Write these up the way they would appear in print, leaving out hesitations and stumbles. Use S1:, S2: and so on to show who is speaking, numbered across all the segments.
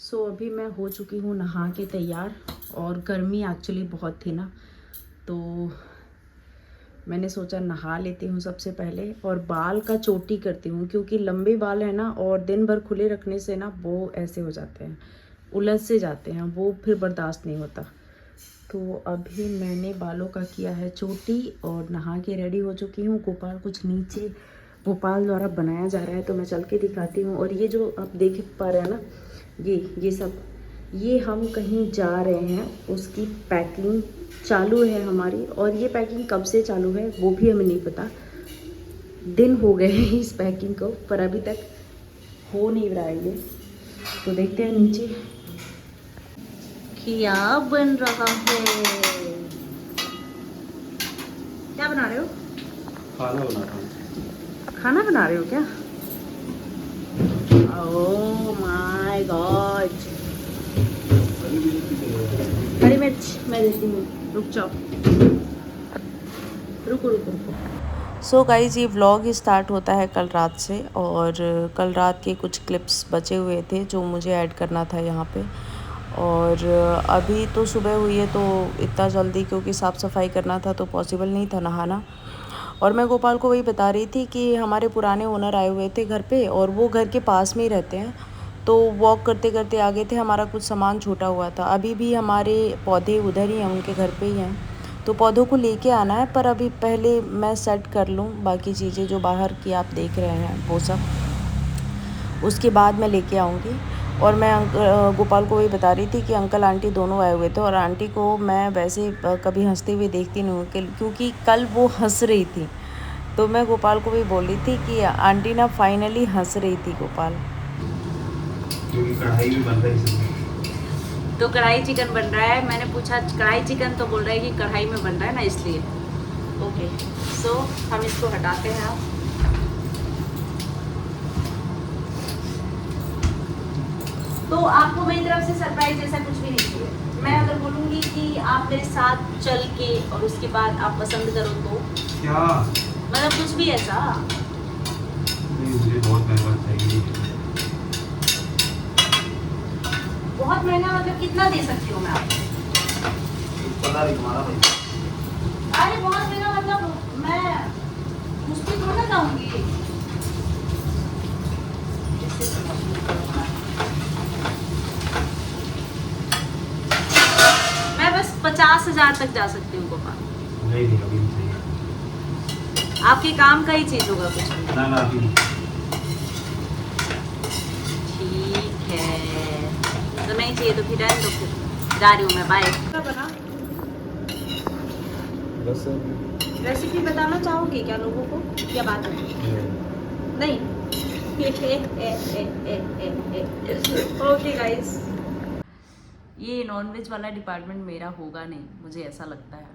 S1: अभी मैं हो चुकी हूँ नहा के तैयार, और गर्मी एक्चुअली बहुत थी ना, तो मैंने सोचा नहा लेती हूँ सबसे पहले और बाल का चोटी करती हूँ, क्योंकि लंबे बाल है ना और दिन भर खुले रखने से ना वो ऐसे हो जाते हैं, उलझ से जाते हैं, वो फिर बर्दाश्त नहीं होता। तो अभी मैंने बालों का किया है चोटी और नहा के रेडी हो चुकी हूँ। गोपाल कुछ नीचे गोपाल द्वारा बनाया जा रहा है, तो मैं चल के दिखाती हूँ। और ये जो आप देख पा रहे हैं ना, ये सब, ये हम कहीं जा रहे हैं, उसकी पैकिंग चालू है हमारी। और ये पैकिंग कब से चालू है वो भी हमें नहीं पता, दिन हो गए हैं इस पैकिंग को, पर अभी तक हो नहीं रहा है ये। तो देखते हैं नीचे क्या बन रहा है। क्या बना रहे हो?
S2: खाना बना रहा हूँ।
S1: खाना बना रहे हो क्या? Oh my God. हरी मिर्च मैं देती हूँ, रुक जाओ, रुको रुको रुको। सो गाइज, ये व्लॉग स्टार्ट होता है कल रात से, और कल रात के कुछ क्लिप्स बचे हुए थे जो मुझे ऐड करना था यहाँ पे। और अभी तो सुबह हुई है, तो इतना जल्दी क्योंकि साफ़ सफाई करना था तो पॉसिबल नहीं था नहाना। और मैं गोपाल को वही बता रही थी कि हमारे पुराने ओनर आए हुए थे घर पे, और वो घर के पास में ही रहते हैं, तो वॉक करते करते आ गए थे। हमारा कुछ सामान छूटा हुआ था, अभी भी हमारे पौधे उधर ही हैं, उनके घर पे ही हैं, तो पौधों को लेके आना है। पर अभी पहले मैं सेट कर लूँ बाकी चीज़ें जो बाहर की आप देख रहे हैं वो सब, उसके बाद मैं लेके आऊँगी। और मैं गोपाल को वही बता रही थी कि अंकल आंटी दोनों आए हुए थे, और आंटी को मैं वैसे कभी हंसते हुए देखती नहीं हूँ, क्योंकि कल वो हंस रही थी। तो मैं गोपाल को भी बोल रही थी कि आंटी ना फाइनली हंस रही थी गोपाल,
S2: क्योंकि कढ़ाई भी बन रही है।
S1: तो कढ़ाई चिकन बन रहा है। मैंने पूछा कढ़ाई चिकन, तो बोल रहा है कि कढ़ाई में बन रहा है ना, इसलिए। ओके, सो हम इसको हटाते हैं। तो आपको मेरी तरफ से सरप्राइज ऐसा कुछ भी नहीं चाहिए। मैं अगर बोलूँगी कि आप मेरे साथ चल के और उसके बाद आप पसंद करो तो
S2: क्या,
S1: मतलब कुछ भी ऐसा
S2: नहीं, मुझे बहुत महंगा चाहिए।
S1: बहुत महंगा मतलब कितना दे सकती हूँ मैं आपको?
S2: पता नहीं तुम्हारा भाई।
S1: अरे बहुत महंगा मतलब मैं मुश्किल थोड़ा जाऊंगी। मैं बस 50,000 तक जा सकती हूँ गोपाल।
S2: नहीं नहीं, अभी नहीं चाहिए।
S1: आपके काम का ही चीज होगा कुछ भी?
S2: ना ना, अभी नहीं।
S1: ठीक है, तो नहीं चाहिए तो फिर रहने दो, फिर जा रही हूँ मैं, बाय। बना
S2: बस
S1: रेसिपी बताना चाहोगे क्या लोगों को, क्या बात है? नहीं। ओके गाइस, ये नॉनवेज वाला डिपार्टमेंट मेरा होगा नहीं, मुझे ऐसा लगता है,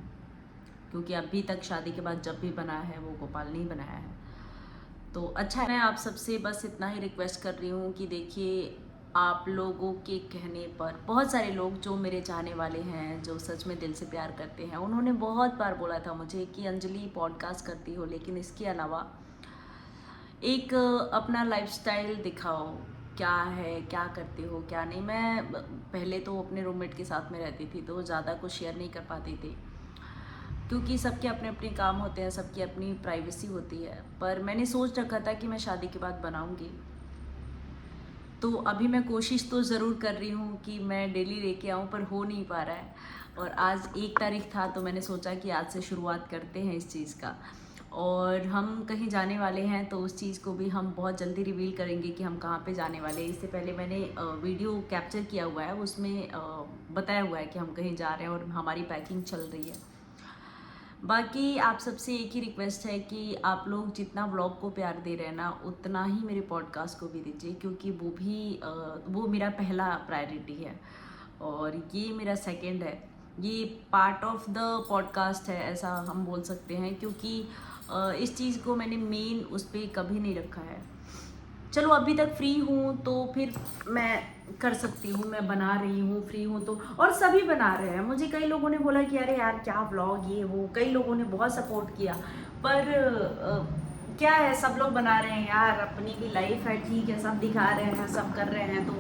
S1: क्योंकि अभी तक शादी के बाद जब भी बनाया है वो गोपाल नहीं बनाया है। तो अच्छा है, मैं आप सबसे बस इतना ही रिक्वेस्ट कर रही हूँ कि देखिए, आप लोगों के कहने पर बहुत सारे लोग जो मेरे चाहने वाले हैं, जो सच में दिल से प्यार करते हैं, उन्होंने बहुत बार बोला था मुझे कि अंजलि पॉडकास्ट करती हो, लेकिन इसके अलावा एक अपना लाइफस्टाइल दिखाओ, क्या है, क्या करते हो, क्या नहीं। मैं पहले तो अपने रूममेट के साथ में रहती थी, तो ज़्यादा कुछ शेयर नहीं कर पाती थी, क्योंकि सबके अपने अपने काम होते हैं, सबकी अपनी प्राइवेसी होती है। पर मैंने सोच रखा था कि मैं शादी के बाद बनाऊंगी, तो अभी मैं कोशिश तो ज़रूर कर रही हूँ कि मैं डेली लेके आऊँ, पर हो नहीं पा रहा है। और आज 1 तारीख था, तो मैंने सोचा कि आज से शुरुआत करते हैं इस चीज़ का। और हम कहीं जाने वाले हैं, तो उस चीज़ को भी हम बहुत जल्दी रिवील करेंगे कि हम कहाँ पे जाने वाले हैं। इससे पहले मैंने वीडियो कैप्चर किया हुआ है, उसमें बताया हुआ है कि हम कहीं जा रहे हैं और हमारी पैकिंग चल रही है। बाकी आप सबसे एक ही रिक्वेस्ट है कि आप लोग जितना व्लॉग को प्यार दे रहे हैं ना, उतना ही मेरे पॉडकास्ट को भी दीजिए, क्योंकि वो मेरा पहला प्रायोरिटी है, और ये मेरा सेकंड है। ये पार्ट ऑफ द पॉडकास्ट है, ऐसा हम बोल सकते हैं, क्योंकि इस चीज़ को मैंने मेन उस पर कभी नहीं रखा है। चलो अभी तक फ्री हूँ तो फिर मैं कर सकती हूँ, मैं बना रही हूँ, फ्री हूँ तो। और सभी बना रहे हैं, मुझे कई लोगों ने बोला कि अरे यार क्या व्लॉग ये वो, कई लोगों ने बहुत सपोर्ट किया। पर क्या है, सब लोग बना रहे हैं यार, अपनी भी लाइफ है, ठीक है, सब दिखा रहे हैं, सब कर रहे हैं, तो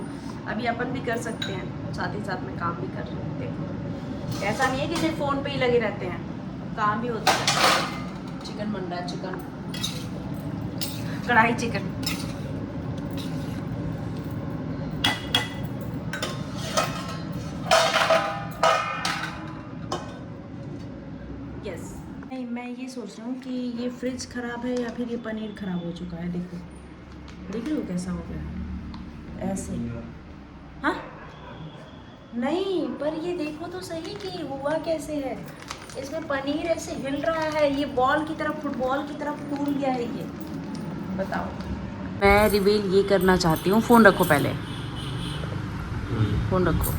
S1: अभी अपन भी कर सकते हैं, साथ ही साथ में काम भी कर रहे हैं। देखो ऐसा नहीं है कि सिर्फ फ़ोन पे ही लगे रहते हैं, काम भी होता है। चिकन बन रहा है, चिकन कढ़ाई चिकन। यस, नहीं मैं ये सोच रहा हूँ कि ये फ्रिज ख़राब है या फिर ये पनीर ख़राब हो चुका है। देखो देख रहे हो कैसा हो गया ऐसे। हाँ नहीं, पर ये देखो तो सही कि हुआ कैसे है। इसमें पनीर ऐसे हिल रहा है, ये बॉल की तरफ, फुटबॉल की तरफ टूट गया है ये। बताओ। मैं रिवील ये करना चाहती हूँ। फ़ोन रखो पहले, फ़ोन रखो।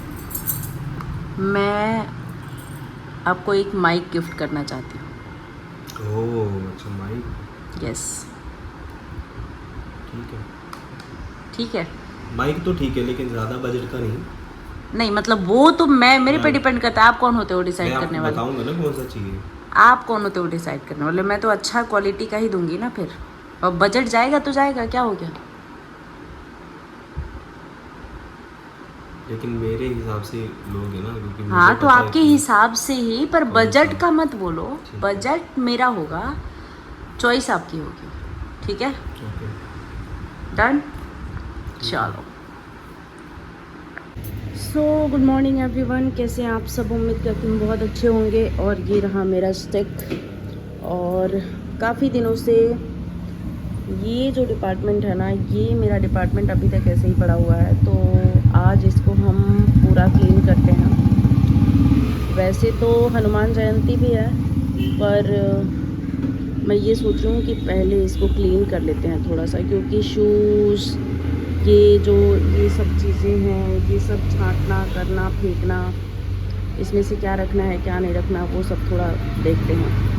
S1: मैं आपको एक माइक गिफ्ट करना चाहती हूँ।
S2: ओह अच्छा, माइक।
S1: यस
S2: ठीक है,
S1: ठीक है।
S2: माइक तो ठीक है, लेकिन ज़्यादा बजट का नहीं।
S1: नहीं मतलब वो तो मैं मेरे पे डिपेंड करता है। आप कौन होते हो डिसाइड
S2: मैं
S1: करने
S2: आपको
S1: वाले?
S2: बताऊंगा ना कौन सा चाहिए।
S1: आप कौन होते हो डिसाइड करने वाले? मैं तो अच्छा क्वालिटी का ही दूंगी ना फिर। और बजट जाएगा तो जाएगा, क्या हो गया।
S2: लेकिन मेरे हिसाब से लोगे ना, क्योंकि मुझे
S1: हाँ तो
S2: पता है
S1: आपके
S2: कि
S1: हिसाब से ही, पर
S2: कौन
S1: बजट
S2: सा।
S1: का मत बोलो।
S2: ठीक है।
S1: बजट मेरा होगा, चॉइस आपकी होगी। ठीक है,
S2: ओके,
S1: डन। चलो, सो गुड मॉर्निंग एवरीवन, कैसे हैं आप सब? उम्मीद करती हूँ बहुत अच्छे होंगे। और ये रहा मेरा स्टिक। और काफ़ी दिनों से ये जो डिपार्टमेंट है ना, ये मेरा डिपार्टमेंट अभी तक ऐसे ही पड़ा हुआ है। तो आज इसको हम पूरा क्लीन करते हैं। वैसे तो हनुमान जयंती भी है, पर मैं ये सोच रही हूँ कि पहले इसको क्लीन कर लेते हैं थोड़ा सा, क्योंकि शूज़, ये सब चीज़ें हैं, ये सब छांटना, करना, फेंकना, इसमें से क्या रखना है क्या नहीं रखना, वो सब थोड़ा देखते हैं।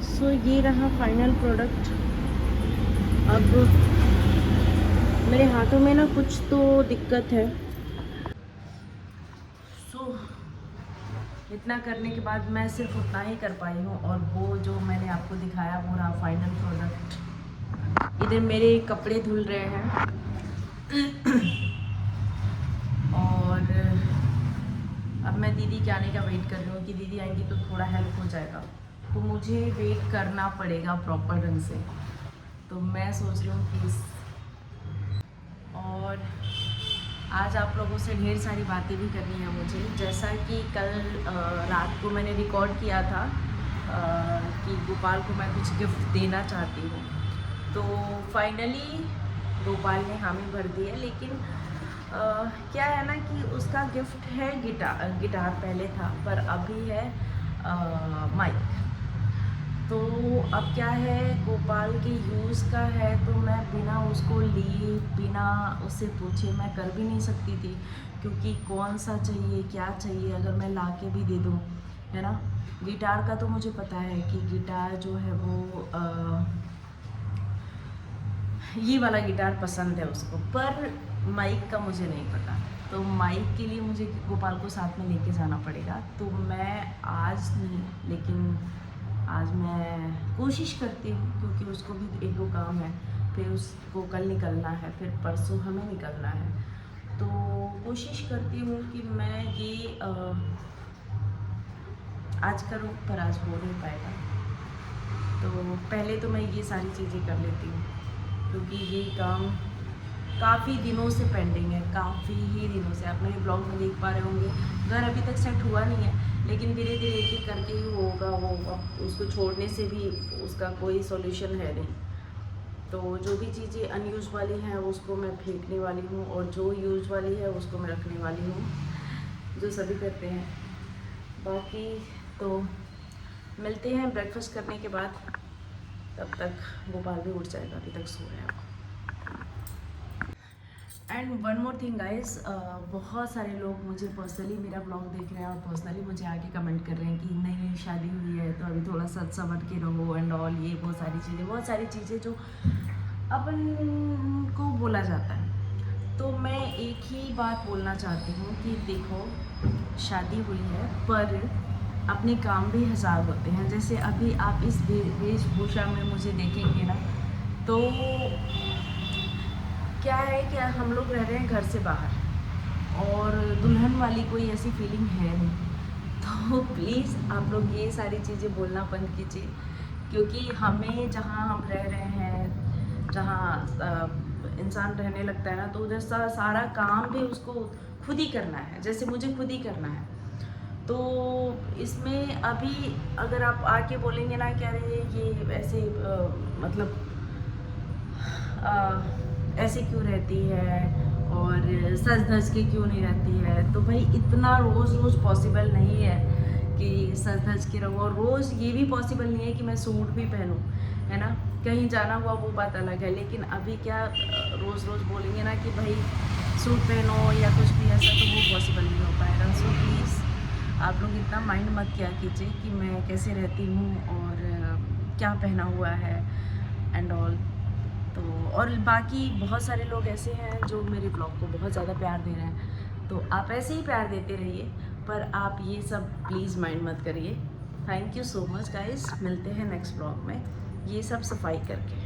S1: सो ये रहा फाइनल प्रोडक्ट। अब मेरे हाथों में ना कुछ तो दिक्कत है। सो इतना करने के बाद मैं सिर्फ उतना ही कर पाई हूँ, और वो जो मैंने आपको दिखाया वो रहा फाइनल प्रोडक्ट। इधर मेरे कपड़े धुल रहे हैं और अब मैं दीदी के आने का वेट कर रही हूँ कि दीदी आएंगी तो थोड़ा हेल्प हो जाएगा। तो मुझे वेट करना पड़ेगा प्रॉपर ढंग से। तो मैं सोच रही हूँ कि और आज आप लोगों से ढेर सारी बातें भी करनी है मुझे। जैसा कि कल रात को मैंने रिकॉर्ड किया था कि गोपाल को मैं कुछ गिफ्ट देना चाहती हूँ। तो फाइनली गोपाल ने हामी भर दी है। लेकिन क्या है ना कि उसका गिफ्ट है गिटार पहले था, पर अभी है माइक। तो अब क्या है, गोपाल के यूज़ का है, तो मैं बिना उसको लिए, बिना उससे पूछे मैं कर भी नहीं सकती थी, क्योंकि कौन सा चाहिए क्या चाहिए अगर मैं ला के भी दे दूँ, है ना। गिटार का तो मुझे पता है कि गिटार जो है वो ये वाला गिटार पसंद है उसको, पर माइक का मुझे नहीं पता। तो माइक के लिए मुझे गोपाल को साथ में लेके जाना पड़ेगा। तो मैं आज नहीं, लेकिन आज मैं कोशिश करती हूँ, क्योंकि उसको भी एक दो काम है, फिर उसको कल निकलना है, फिर परसों हमें निकलना है। तो कोशिश करती हूँ कि मैं ये आज करूँ, पर आज हो नहीं पाएगा। तो पहले तो मैं ये सारी चीज़ें कर लेती हूँ, क्योंकि ये काम काफ़ी दिनों से पेंडिंग है, काफ़ी ही दिनों से। आप मेरे ब्लॉग में देख पा रहे होंगे, घर अभी तक सेट हुआ नहीं है, लेकिन धीरे धीरे एक एक करके ही होगा। उसको छोड़ने से भी उसका कोई सॉल्यूशन है नहीं। तो जो भी चीज़ें अनयूज़ वाली हैं उसको मैं फेंकने वाली हूँ, और जो यूज़ वाली है उसको मैं रखने वाली हूँ, जो सभी करते हैं। बाकी तो मिलते हैं ब्रेकफास्ट करने के बाद, तब तक गोपाल भी उठ जाएगा, अभी तक सो रहा है। And one more thing guys, बहुत सारे लोग मुझे पर्सनली मेरा ब्लॉग देख रहे हैं और पर्सनली मुझे आके कमेंट कर रहे हैं कि नई नई शादी हुई है तो अभी थोड़ा सच समझ के रहो एंड ऑल, ये बहुत सारी चीज़ें जो अपन को बोला जाता है। तो मैं एक ही बात बोलना चाहती हूँ कि देखो, शादी हुई है पर अपने काम भी हज़ार होते हैं। जैसे अभी आप इस वेशभूषा में मुझे देखेंगे ना, तो क्या है कि हम लोग रह रहे हैं घर से बाहर और दुल्हन वाली कोई ऐसी फीलिंग है नहीं। तो प्लीज़ आप लोग ये सारी चीज़ें बोलना बंद कीजिए, क्योंकि हमें जहाँ हम रह रहे हैं, जहाँ इंसान रहने लगता है ना, तो उधर सारा काम भी उसको खुद ही करना है, जैसे मुझे खुद ही करना है। तो इसमें अभी अगर आप आके बोलेंगे ना कि अरे ये ऐसे मतलब ऐसे क्यों रहती है और सज धज के क्यों नहीं रहती है, तो भाई इतना रोज़ रोज़ पॉसिबल नहीं है कि सज धज के रहो। और रोज़ ये भी पॉसिबल नहीं है कि मैं सूट भी पहनूं, है ना, कहीं जाना हुआ वो बात अलग है। लेकिन अभी क्या रोज़ रोज़ बोलेंगे ना कि भाई सूट पहनो या कुछ भी ऐसा, तो वो पॉसिबल नहीं हो पाएगा। सो प्लीज़ आप लोग इतना माइंड मत किया कीजिए कि मैं कैसे रहती हूँ और क्या पहना हुआ है एंड ऑल। तो और बाकी बहुत सारे लोग ऐसे हैं जो मेरे ब्लॉग को बहुत ज़्यादा प्यार दे रहे हैं, तो आप ऐसे ही प्यार देते रहिए, पर आप ये सब प्लीज़ माइंड मत करिए। Thank you so much guys, मिलते हैं नेक्स्ट ब्लॉग में ये सब सफाई करके।